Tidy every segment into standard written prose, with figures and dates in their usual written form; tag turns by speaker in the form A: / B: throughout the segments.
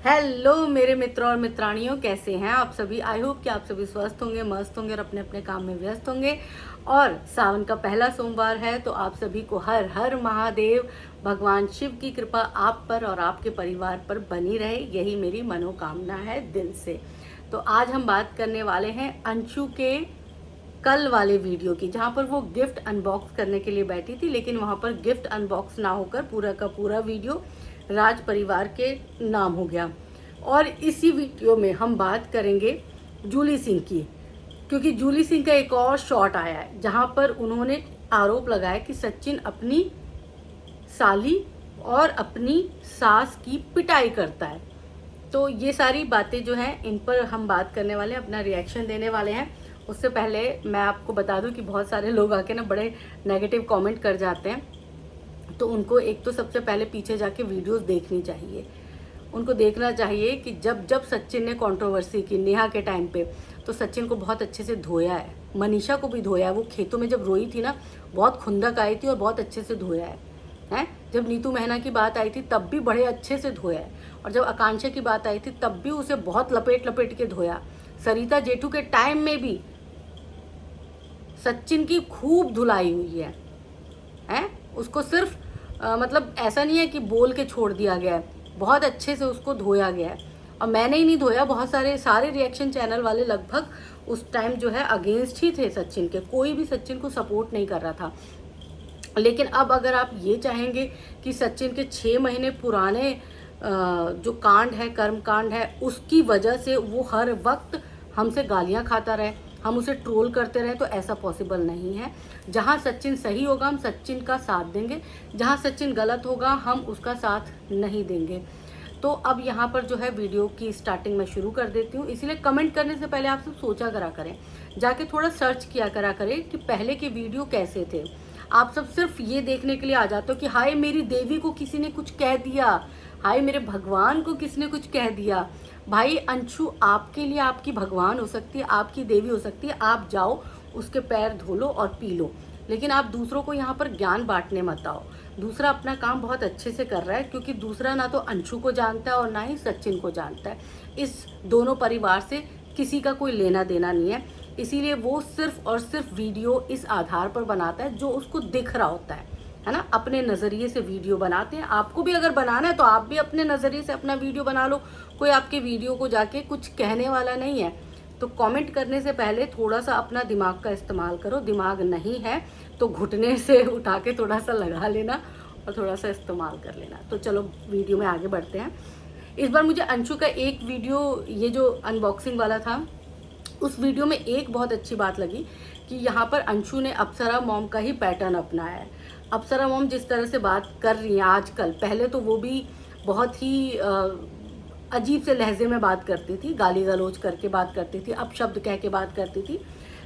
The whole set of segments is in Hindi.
A: हेलो मेरे मित्रों और मित्राणियों, कैसे हैं आप सभी। आई होप कि आप सभी स्वस्थ होंगे, मस्त होंगे और अपने अपने काम में व्यस्त होंगे। और सावन का पहला सोमवार है, तो आप सभी को हर हर महादेव। भगवान शिव की कृपा आप पर और आपके परिवार पर बनी रहे, यही मेरी मनोकामना है दिल से। तो आज हम बात करने वाले हैं अंशु के कल वाले वीडियो की, जहाँ पर वो गिफ्ट अनबॉक्स करने के लिए बैठी थी, लेकिन वहाँ पर गिफ्ट अनबॉक्स ना होकर पूरा का पूरा वीडियो राज परिवार के नाम हो गया। और इसी वीडियो में हम बात करेंगे जूली सिंह की, क्योंकि जूली सिंह का एक और शॉट आया है जहाँ पर उन्होंने आरोप लगाया कि सचिन अपनी साली और अपनी सास की पिटाई करता है। तो ये सारी बातें जो हैं, इन पर हम बात करने वाले हैं, अपना रिएक्शन देने वाले हैं। उससे पहले मैं आपको बता दूं कि बहुत सारे लोग आके ना बड़े नेगेटिव कमेंट कर जाते हैं, तो उनको एक तो सबसे पहले पीछे जाके वीडियोस देखनी चाहिए। उनको देखना चाहिए कि जब जब सचिन ने कंट्रोवर्सी की नेहा के टाइम पे, तो सचिन को बहुत अच्छे से धोया है, मनीषा को भी धोया है। वो खेतों में जब रोई थी ना, बहुत खुंदक आई थी और बहुत अच्छे से धोया है। जब नीतू मेहना की बात आई थी तब भी बड़े अच्छे से धोया है, और जब आकांक्षा की बात आई थी तब भी उसे बहुत लपेट लपेट के धोया। सरिता जेठू के टाइम में भी सचिन की खूब धुलाई हुई है। उसको सिर्फ मतलब ऐसा नहीं है कि बोल के छोड़ दिया गया है, बहुत अच्छे से उसको धोया गया है। और मैंने ही नहीं धोया, बहुत सारे रिएक्शन चैनल वाले लगभग उस टाइम जो है अगेंस्ट ही थे सचिन के, कोई भी सचिन को सपोर्ट नहीं कर रहा था। लेकिन अब अगर आप ये चाहेंगे कि सचिन के 6 महीने पुराने जो कांड है, कर्म कांड है, उसकी वजह से वो हर वक्त हमसे गालियां खाता रहे, हम उसे ट्रोल करते रहे, तो ऐसा पॉसिबल नहीं है। जहां सचिन सही होगा हम सचिन का साथ देंगे, जहां सचिन गलत होगा हम उसका साथ नहीं देंगे। तो अब यहाँ पर जो है वीडियो की स्टार्टिंग में शुरू कर देती हूँ। इसीलिए कमेंट करने से पहले आप सब सोचा करा करें, जाके थोड़ा सर्च किया करा करें कि पहले के वीडियो कैसे थे। आप सब सिर्फ ये देखने के लिए आ जाते हो कि हाय मेरी देवी को किसी ने कुछ कह दिया, हाय मेरे भगवान को किसने कुछ कह दिया। भाई अंशु आपके लिए आपकी भगवान हो सकती है, आपकी देवी हो सकती है, आप जाओ उसके पैर धो लो और पी लो, लेकिन आप दूसरों को यहाँ पर ज्ञान बांटने मत आओ। दूसरा अपना काम बहुत अच्छे से कर रहा है, क्योंकि दूसरा ना तो अंशु को जानता है और ना ही सचिन को जानता है। इस दोनों परिवार से किसी का कोई लेना देना नहीं है, इसीलिए वो सिर्फ और सिर्फ वीडियो इस आधार पर बनाता है जो उसको दिख रहा होता है ना। अपने नज़रिए से वीडियो बनाते हैं। आपको भी अगर बनाना है तो आप भी अपने नज़रिए से अपना वीडियो बना लो, कोई आपके वीडियो को जाके कुछ कहने वाला नहीं है। तो कमेंट करने से पहले थोड़ा सा अपना दिमाग का इस्तेमाल करो। दिमाग नहीं है तो घुटने से उठा के थोड़ा सा लगा लेना और थोड़ा सा इस्तेमाल कर लेना। तो चलो वीडियो में आगे बढ़ते हैं। इस बार मुझे अंशु का एक वीडियो, ये जो अनबॉक्सिंग वाला था, उस वीडियो में एक बहुत अच्छी बात लगी कि यहाँ पर अंशु ने अप्सरा मॉम का ही पैटर्न अपनाया है। अप्सरा मॉम जिस तरह से बात कर रही हैं आजकल, पहले तो वो भी बहुत ही अजीब से लहजे में बात करती थी, गाली गलौज करके बात करती थी, अपशब्द कह के बात करती थी।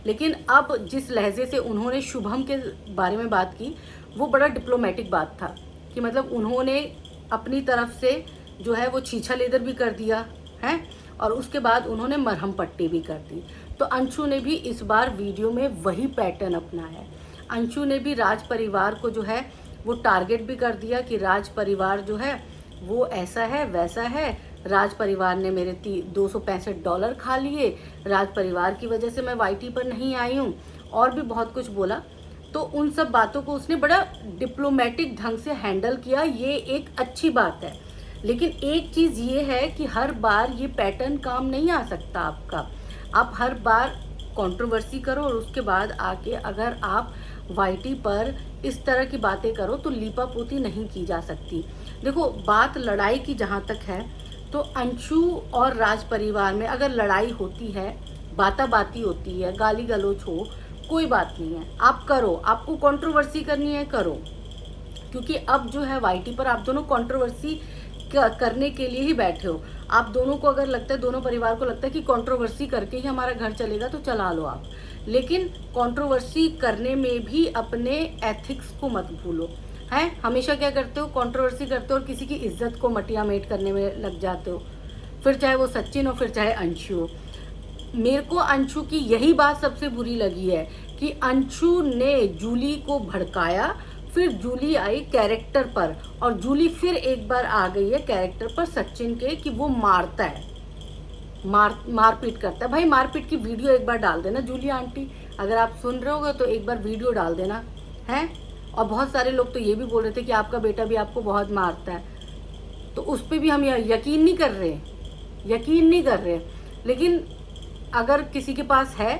A: लेकिन अब जिस लहजे से उन्होंने शुभम के बारे में बात की, वो बड़ा डिप्लोमेटिक बात था कि मतलब उन्होंने अपनी तरफ से जो है वो छीछा लेदर भी कर दिया है, और उसके बाद उन्होंने मरहम पट्टी भी कर दी। तो अंशु ने भी इस बार वीडियो में वही पैटर्न अपनाया है। अंशु ने भी राज परिवार को जो है वो टारगेट भी कर दिया कि राज परिवार जो है वो ऐसा है वैसा है, राज परिवार ने मेरे $265 खा लिए, राज परिवार की वजह से मैं वाईटी पर नहीं आई हूँ, और भी बहुत कुछ बोला। तो उन सब बातों को उसने बड़ा डिप्लोमेटिक ढंग से हैंडल किया, ये एक अच्छी बात है। लेकिन एक चीज़ ये है कि हर बार ये पैटर्न काम नहीं आ सकता आपका। आप हर बार कंट्रोवर्सी करो और उसके बाद आके अगर आप वाईटी पर इस तरह की बातें करो तो लीपापोती नहीं की जा सकती। देखो, बात लड़ाई की जहाँ तक है, तो अंशु और राज परिवार में अगर लड़ाई होती है, बाती होती है, गाली गलौज हो, कोई बात नहीं है, आप करो। आपको कंट्रोवर्सी करनी है करो, क्योंकि अब जो है वाईटी पर आप दोनों कंट्रोवर्सी करने के लिए ही बैठे हो। आप दोनों को अगर लगता है, दोनों परिवार को लगता है कि कंट्रोवर्सी करके ही हमारा घर चलेगा, तो चला लो आप। लेकिन कंट्रोवर्सी करने में भी अपने एथिक्स को मत भूलो। हैं, हमेशा क्या करते हो, कंट्रोवर्सी करते हो और किसी की इज्जत को मटिया मेट करने में लग जाते हो, फिर चाहे वो सचिन हो फिर चाहे अंशु हो। मेरे को अंशु की यही बात सबसे बुरी लगी है कि अंशु ने जूली को भड़काया, फिर जूली आई कैरेक्टर पर, और जूली फिर एक बार आ गई है कैरेक्टर पर सचिन के कि वो मारता है, मारपीट करता है। भाई मारपीट की वीडियो एक बार डाल देना जूली आंटी, अगर आप सुन रहे होगे तो एक बार वीडियो डाल देना है। और बहुत सारे लोग तो ये भी बोल रहे थे कि आपका बेटा भी आपको बहुत मारता है, तो उस पर भी हम यकीन नहीं कर रहे। लेकिन अगर किसी के पास है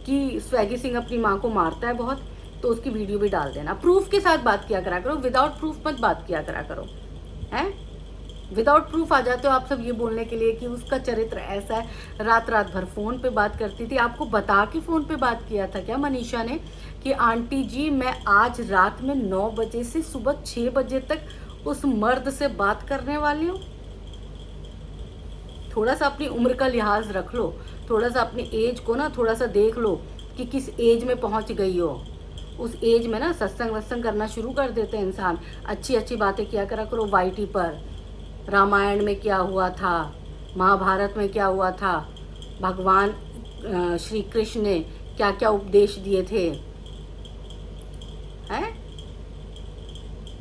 A: कि स्वैगी सिंह अपनी माँ को मारता है बहुत, तो उसकी वीडियो भी डाल देना। प्रूफ के साथ बात किया करा करो, विदाउट प्रूफ मत बात किया करा करो, हैं। विदाउट प्रूफ आ जाते हो आप सब ये बोलने के लिए कि उसका चरित्र ऐसा है, रात रात भर फ़ोन पे बात करती थी। आपको बता के फ़ोन पे बात किया था क्या मनीषा ने कि आंटी जी मैं आज रात में 9 बजे से सुबह 6 बजे तक उस मर्द से बात करने वाली हूँ? थोड़ा सा अपनी उम्र का लिहाज रख लो, थोड़ा सा अपनी एज को ना थोड़ा सा देख लो कि किस एज में पहुंच गई हो। उस एज में ना सत्संग वत्संग करना शुरू कर देते हैं इंसान, अच्छी अच्छी बातें किया करा करो वाईटी पर। रामायण में क्या हुआ था, महाभारत में क्या हुआ था, भगवान श्री कृष्ण ने क्या क्या उपदेश दिए थे, हैं।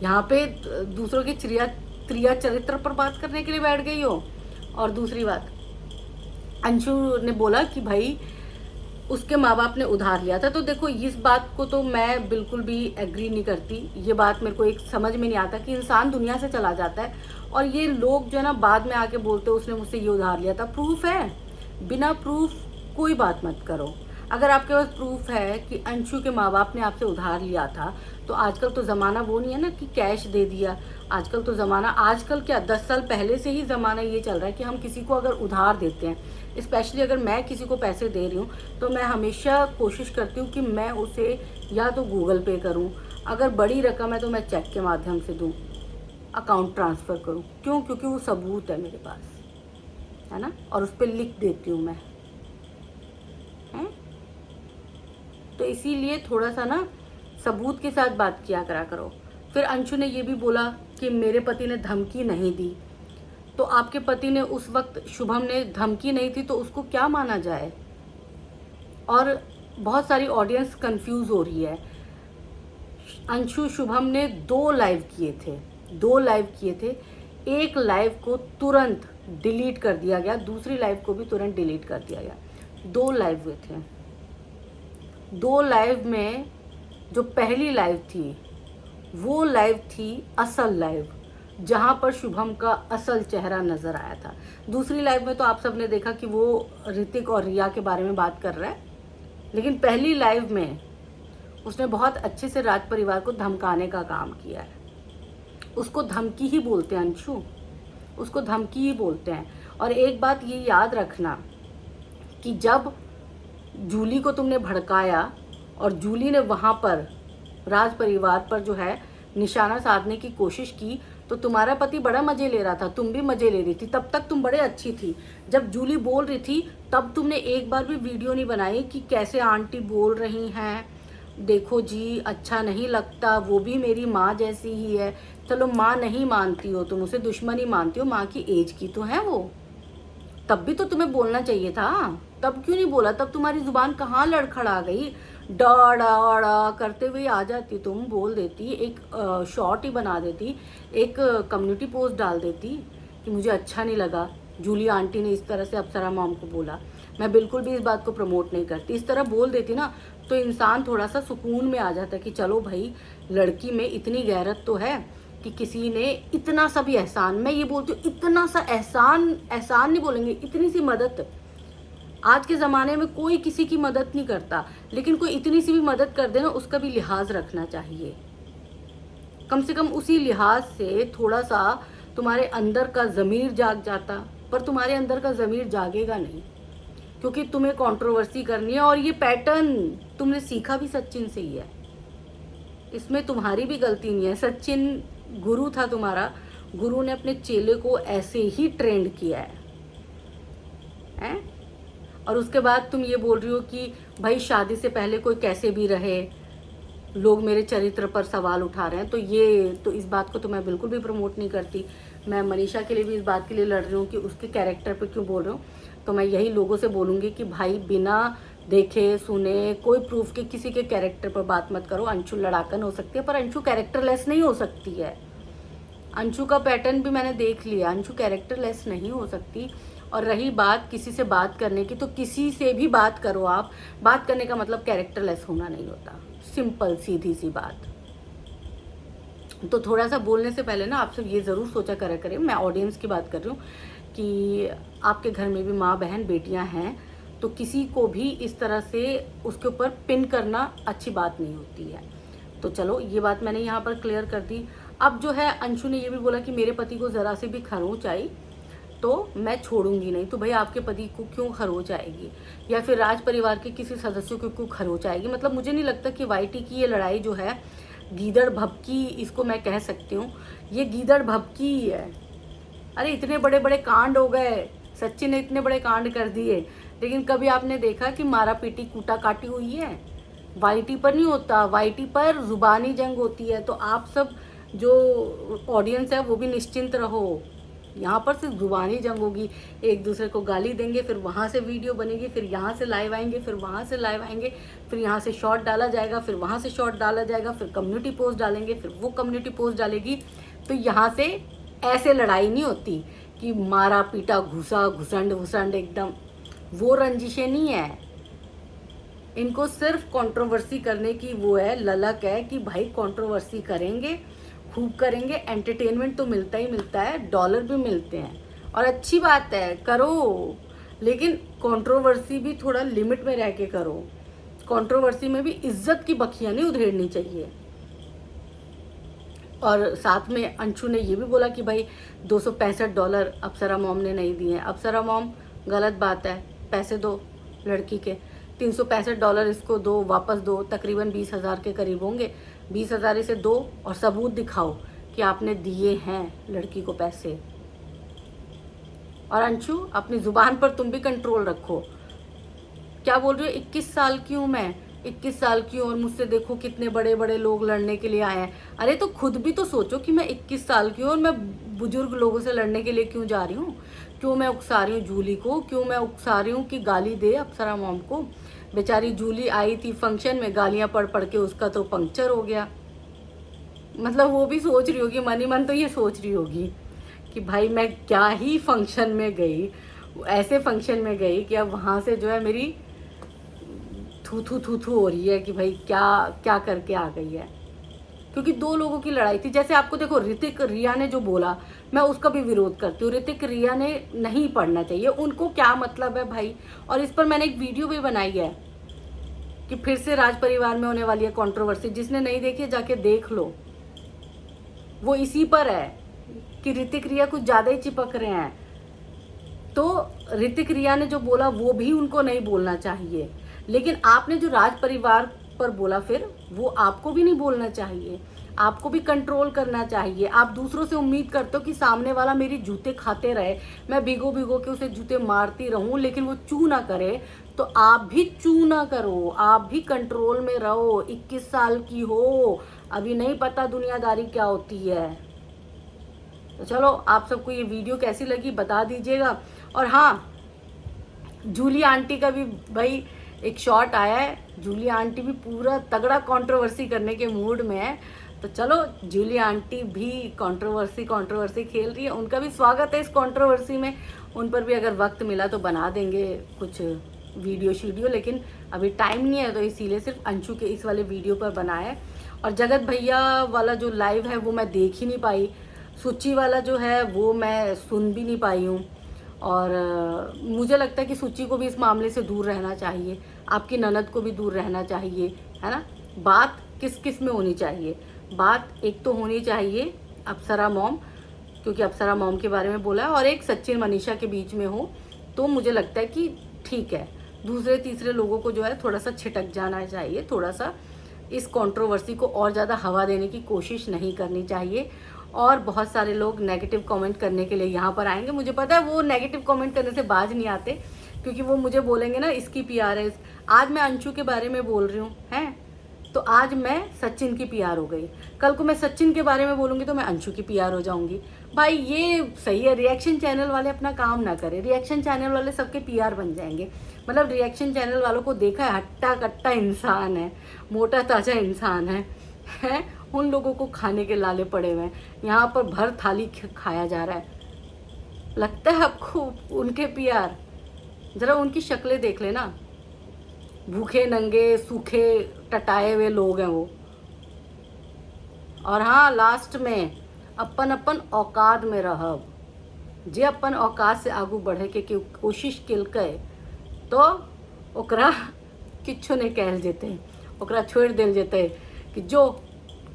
A: यहाँ पे दूसरों के त्रिया चरित्र पर बात करने के लिए बैठ गई हो। और दूसरी बात, अंशु ने बोला कि भाई उसके माँ बाप ने उधार लिया था, तो देखो इस बात को तो मैं बिल्कुल भी एग्री नहीं करती। ये बात मेरे को एक समझ में नहीं आता कि इंसान दुनिया से चला जाता है और ये लोग जो है ना बाद में आके बोलते हैं उसने मुझसे ये उधार लिया था। प्रूफ है, बिना प्रूफ कोई बात मत करो। अगर आपके पास प्रूफ है कि अंशु के माँ बाप ने आपसे उधार लिया था, तो आजकल तो ज़माना वो नहीं है ना कि कैश दे दिया। आजकल तो ज़माना, आजकल क्या 10 साल पहले से ही ज़माना ये चल रहा है कि हम किसी को अगर उधार देते हैं, स्पेशली अगर मैं किसी को पैसे दे रही हूँ, तो मैं हमेशा कोशिश करती हूँ कि मैं उसे या तो गूगल पे करूँ, अगर बड़ी रकम है तो मैं चेक के माध्यम से दूँ, अकाउंट ट्रांसफ़र करूँ। क्यों? क्योंकि वो सबूत है मेरे पास, है ना, और उस पर लिख देती हूँ मैं, हैं। तो इसीलिए थोड़ा सा ना सबूत के साथ बात किया करा करो। फिर अंशु ने ये भी बोला कि मेरे पति ने धमकी नहीं दी, तो आपके पति ने उस वक्त, शुभम ने धमकी नहीं थी तो उसको क्या माना जाए? और बहुत सारी ऑडियंस कंफ्यूज हो रही है। अंशु शुभम ने 2 लाइव किए थे। एक लाइव को तुरंत डिलीट कर दिया गया, दूसरी लाइव को भी तुरंत डिलीट कर दिया गया। 2 लाइव हुए थे। 2 लाइव में जो पहली लाइव थी वो लाइव थी असल लाइव, जहाँ पर शुभम का असल चेहरा नज़र आया था। दूसरी लाइव में तो आप सब ने देखा कि वो ऋतिक और रिया के बारे में बात कर रहा है, लेकिन पहली लाइव में उसने बहुत अच्छे से राज परिवार को धमकाने का काम किया है। उसको धमकी ही बोलते हैं अंशु, उसको धमकी ही बोलते हैं। और एक बात ये याद रखना कि जब जूली को तुमने भड़काया और जूली ने वहाँ पर राज परिवार पर जो है निशाना साधने की कोशिश की, तो तुम्हारा पति बड़ा मजे ले रहा था, तुम भी मजे ले रही थी। तब तक तुम बड़े अच्छी थी। जब जूली बोल रही थी तब तुमने एक बार भी वीडियो नहीं बनाई कि कैसे आंटी बोल रही हैं, देखो जी अच्छा नहीं लगता, वो भी मेरी माँ जैसी ही है। चलो माँ नहीं मानती हो तुम, उसे दुश्मन ही मानती हो, माँ की एज की तो है वो, तब भी तो तुम्हें बोलना चाहिए था। तब क्यों नहीं बोला? तब तुम्हारी जुबान कहाँ लड़खड़ा गई? डा डा डा करते हुए आ जाती, तुम बोल देती, एक शॉर्ट ही बना देती, एक कम्युनिटी पोस्ट डाल देती कि मुझे अच्छा नहीं लगा जूली आंटी ने इस तरह से अप्सरा मॉम को बोला। मैं बिल्कुल भी इस बात को प्रमोट नहीं करती। इस तरह बोल देती ना तो इंसान थोड़ा सा सुकून में आ जाता कि चलो भाई लड़की में इतनी गैरत तो है कि किसी ने इतना सा भी एहसान, मैं ये बोलती हूँ इतना सा एहसान, एहसान नहीं बोलेंगे, इतनी सी मदद। आज के ज़माने में कोई किसी की मदद नहीं करता, लेकिन कोई इतनी सी भी मदद कर दे ना उसका भी लिहाज रखना चाहिए। कम से कम उसी लिहाज से थोड़ा सा तुम्हारे अंदर का ज़मीर जाग जाता, पर तुम्हारे अंदर का ज़मीर जागेगा नहीं, क्योंकि तुम्हें कंट्रोवर्सी करनी है। और ये पैटर्न तुमने सीखा भी सचिन से ही है, इसमें तुम्हारी भी गलती नहीं है। सचिन गुरु था तुम्हारा, गुरु ने अपने चेले को ऐसे ही ट्रेंड किया है? और उसके बाद तुम ये बोल रही हो कि भाई शादी से पहले कोई कैसे भी रहे, लोग मेरे चरित्र पर सवाल उठा रहे हैं। तो ये तो इस बात को तो मैं बिल्कुल भी प्रमोट नहीं करती। मैं मनीषा के लिए भी इस बात के लिए लड़ रही हूँ कि उसके कैरेक्टर पे क्यों बोल रहे हो। तो मैं यही लोगों से बोलूँगी कि भाई बिना देखे सुने, कोई प्रूफ के किसी के कैरेक्टर पर बात मत करो। अंशु लड़ाकन हो सकती है पर अंशु कैरेक्टरलेस नहीं हो सकती है। अंशु का पैटर्न भी मैंने देख लिया, अंशु कैरेक्टरलेस नहीं हो सकती। और रही बात किसी से बात करने की, तो किसी से भी बात करो आप, बात करने का मतलब कैरेक्टरलेस होना नहीं होता। सिंपल सीधी सी बात। तो थोड़ा सा बोलने से पहले ना आप सब ये ज़रूर सोचा करें, मैं ऑडियंस की बात कर रही हूँ कि आपके घर में भी माँ बहन बेटियाँ हैं, तो किसी को भी इस तरह से उसके ऊपर पिन करना अच्छी बात नहीं होती है। तो चलो ये बात मैंने यहाँ पर क्लियर कर दी। अब जो है अंशु ने ये भी बोला कि मेरे पति को ज़रा से भी खरोंच आई तो मैं छोड़ूंगी नहीं। तो भाई आपके पति को क्यों खरोंच आएगी, या फिर राज परिवार के किसी सदस्यों को क्यों खरोंच आएगी? मतलब मुझे नहीं लगता कि वाईटी की ये लड़ाई जो है गीदड़ भभकी, इसको मैं कह सकती हूँ, ये गीदड़ भभकी ही है। अरे इतने बड़े बड़े कांड हो गए, सचिन ने इतने बड़े कांड कर दिए, लेकिन कभी आपने देखा कि मारा पीटी कूटा काटी हुई है? वाईटी पर नहीं होता, वाईटी पर जुबानी जंग होती है। तो आप सब जो ऑडियंस है वो भी निश्चिंत रहो, यहाँ पर सिर्फ जुबानी जंग होगी। एक दूसरे को गाली देंगे, फिर वहाँ से वीडियो बनेगी, फिर यहाँ से लाइव आएंगे, फिर वहाँ से लाइव आएंगे, फिर यहाँ से शॉर्ट डाला जाएगा, फिर वहाँ से शॉर्ट डाला जाएगा, फिर कम्युनिटी पोस्ट डालेंगे, फिर वो कम्युनिटी पोस्ट डालेगी। तो यहाँ से ऐसे लड़ाई नहीं होती कि मारा पीटा घुसा घुसंड घुसंड एकदम, वो रंजिशें नहीं है। इनको सिर्फ कंट्रोवर्सी करने की वो है, ललक है कि भाई कंट्रोवर्सी करेंगे, खूब करेंगे, एंटरटेनमेंट तो मिलता ही मिलता है, डॉलर भी मिलते हैं और अच्छी बात है, करो। लेकिन कंट्रोवर्सी भी थोड़ा लिमिट में रह के करो। कंट्रोवर्सी में भी इज्जत की बखियां नहीं उधेड़नी चाहिए। और साथ में अंशु ने ये भी बोला कि भाई $265 अप्सरा मॉम ने नहीं दिए हैं। अप्सरा मॉम गलत बात है, पैसे दो लड़की के, $365 इसको दो, वापस दो, तकरीबन 20,000 के करीब होंगे। 20,000 इसे दो और सबूत दिखाओ कि आपने दिए हैं लड़की को पैसे। और अंशु अपनी जुबान पर तुम भी कंट्रोल रखो। क्या बोल रही हो? 21 साल की हूँ मैं, 21 साल की हूँ और मुझसे देखो कितने बड़े बड़े लोग लड़ने के लिए आए हैं। अरे तो खुद भी तो सोचो कि मैं 21 साल की हूँ और मैं बुजुर्ग लोगों से लड़ने के लिए क्यों जा रही हूँ? क्यों मैं उकसा रही हूँ जूली को? क्यों मैं उकसा रही हूँ कि गाली दे अप्सरा मॉम को? बेचारी जूली आई थी फंक्शन में, गालियाँ पढ़ पढ़ के उसका तो पंक्चर हो गया। मतलब वो भी सोच रही होगी मन ही मन, तो ये सोच रही होगी कि भाई मैं क्या ही फंक्शन में गई, ऐसे फंक्शन में गई कि अब वहाँ से जो है मेरी थू थू थू थू हो रही है कि भाई क्या क्या करके आ गई है। क्योंकि दो लोगों की लड़ाई थी। जैसे आपको देखो ऋतिक रिया ने जो बोला, मैं उसका भी विरोध करती हूँ। ऋतिक रिया ने नहीं पढ़ना चाहिए, उनको क्या मतलब है भाई। और इस पर मैंने एक वीडियो भी बनाई है कि फिर से राज परिवार में होने वाली है कंट्रोवर्सी। जिसने नहीं देखी है जाके देख लो, वो इसी पर है कि ऋतिक रिया कुछ ज़्यादा ही चिपक रहे हैं। तो ऋतिक रिया ने जो बोला वो भी उनको नहीं बोलना चाहिए, लेकिन आपने जो राज परिवार पर बोला फिर वो आपको भी नहीं बोलना चाहिए, आपको भी कंट्रोल करना चाहिए। आप दूसरों से उम्मीद करते हो कि सामने वाला मेरी जूते खाते रहे, मैं भिगो भिगो के उसे जूते मारती रहूं, लेकिन वो चू ना करे। तो आप भी चू ना करो, आप भी कंट्रोल में रहो। 21 साल की हो, अभी नहीं पता दुनियादारी क्या होती है। तो चलो आप सबको ये वीडियो कैसी लगी बता दीजिएगा। और हाँ, जूली आंटी का भी भाई एक शॉट आया है, जूली आंटी भी पूरा तगड़ा कंट्रोवर्सी करने के मूड में है। तो चलो जूली आंटी भी कंट्रोवर्सी खेल रही है, उनका भी स्वागत है इस कंट्रोवर्सी में। उन पर भी अगर वक्त मिला तो बना देंगे कुछ वीडियो शीडियो, लेकिन अभी टाइम नहीं है तो इसीलिए सिर्फ अंशु के इस वाले वीडियो पर बनाया है। और जगत भैया वाला जो लाइव है वो मैं देख ही नहीं पाई, सुची वाला जो है वो मैं सुन भी नहीं पाई हूँ। और मुझे लगता है कि सुची को भी इस मामले से दूर रहना चाहिए, आपकी ननद को भी दूर रहना चाहिए, है ना। बात किस किस में होनी चाहिए? बात एक तो होनी चाहिए अप्सरा मॉम, क्योंकि अप्सरा मॉम के बारे में बोला है, और एक सचिन मनीषा के बीच में हो तो मुझे लगता है कि ठीक है। दूसरे तीसरे लोगों को जो है थोड़ा सा छिटक जाना चाहिए, थोड़ा सा इस कंट्रोवर्सी को और ज़्यादा हवा देने की कोशिश नहीं करनी चाहिए। और बहुत सारे लोग नेगेटिव कमेंट करने के लिए यहाँ पर आएंगे, मुझे पता है वो नेगेटिव कमेंट करने से बाज नहीं आते, क्योंकि वो मुझे बोलेंगे ना इसकी पीआर है। आज मैं अंशु के बारे में बोल रही हूँ हैं, तो आज मैं सचिन की पीआर हो गई, कल को मैं सचिन के बारे में बोलूँगी तो मैं अंशु की पीआर हो जाऊँगी। भाई ये सही है, रिएक्शन चैनल वाले अपना काम ना करें, रिएक्शन चैनल वाले सबके पीआर बन जाएंगे। मतलब रिएक्शन चैनल वालों को देखा है, हट्टा कट्टा इंसान है, मोटा ताजा इंसान है, उन लोगों को खाने के लाले पड़े हुए हैं, यहाँ पर भर थाली खाया जा रहा है। लगता है आपको उनके पीआर? जरा उनकी शक्लें देख लेना, भूखे नंगे सूखे टटाए हुए लोग हैं वो। और हाँ, लास्ट में अपन अपन औकात में रहब, जे अपन औकात से आगू बढ़े के कोशिश केलकै तो ओकरा किच्छो नहीं कहल जेतै, ओकरा छोड़ देल जेतै कि जो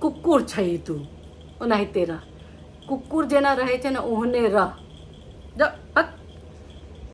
A: कुकुर छै तू, ओनाहिते रह, कुकुर जेना रहै छै ने ओहने रह, जा